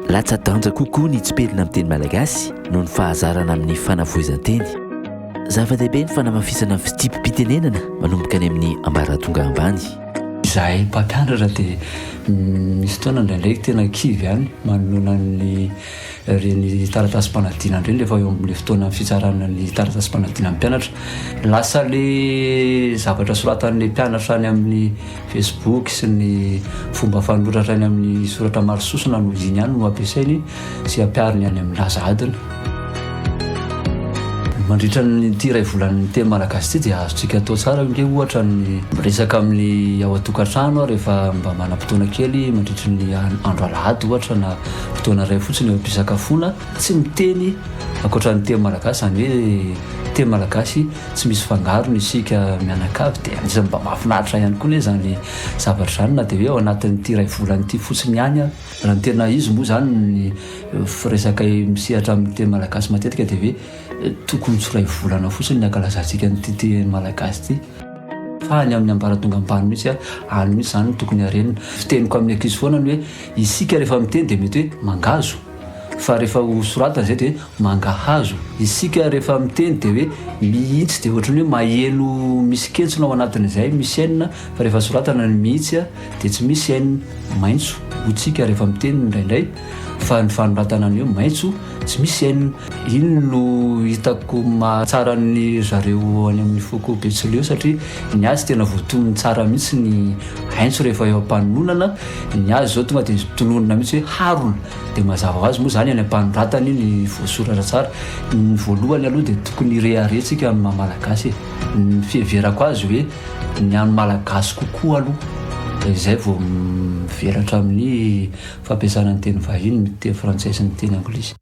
Latsa-danja kokoa ny tsipelina amin'ny teny malagasy noho ny fahazarana amin'ny fanavoizan-teny. Zava-dehibe ny fanamafisana ny fitipim-pitenenana manomboka any amin'ny ambaratonga ambany. Izahay mpampianatra dia misy fotoana indraindray tena kivy ihany manoloana ny reny taratasy-panadinana ireny rehefa eo amin'ilay fotoana fitsarana ny taratasy-panadinana amin'ny mpianatra. Lasa le zavatra soratan'ilay mpianatra any amin'ny Facebook sy ny fomba fanoratra any amin'ny soratra maro sosona no iny ihany no ampiasainy sy ampiariny any amin'ny laza adina. Mandritra nyty iray volan'ny teny malagasy ity dia azontsika atao tsara nke ohatra ny resaka amin'ny ao an-tokantrano rehefa mba manam-potoana kely mandritra ny andro alahady ohatra na fotoana iray fotsiny eo am-pisakafoana tsy miteny ankoatran'ny teny malagasy, zany hoe teny malagasy tsy misy fangarony isika mianakavy dia anisany mba mahafinaritra ihany koa zany zavatra zany na dia hoe ao anatin'ity iray volan'ity fotsiny ihany raha ny tena izy moa zany ny resaka misehatra amin'ny teny malagasy matetika dia hoe tokony tsy iray volana fotsiny ny ankalazantsika nyity teny malagasy ity fa ny amin'ny ambaratonga ambany mihitsy any mihitsy zany tokony harenina. Fiteniko amin'ny ankizy foana ny hoe isika rehefa miteny dia mety hoe mangazo fa rehefa ho soratana izay dia mangahazo. Isika rehefa miteny dia hoe mihitsy dia ohatrany hoe maheno misy kentsona ao anatin'izay misy enina fa rehefa soratana ny mihitsy dia tsy misy enina maitso hotsika rehefa miteny indraindray fa ny fanoratana an'io maitso tsy misy enina. Iny no hitako mahatsara ny zareo any amin'ny foko betsileo satria ny azy tena voatonony tsara mihitsy ny aintso rehefa eo am-panononana. Ny azy zao tonga dia tononona mihitsy hoe harona dia mazava ho azy moa zany any am-panoratana iny voasoratra tsara. Ny voalohany aloha dia tokony reharentsika amin'ny malagasy ny fiheverako azy hoe ny amin'ny malagasy kokoa aloha izay vao mivelatra amin'ny fampiasana ny teny vahiny, ny teny frantsay sy ny teny anglisy.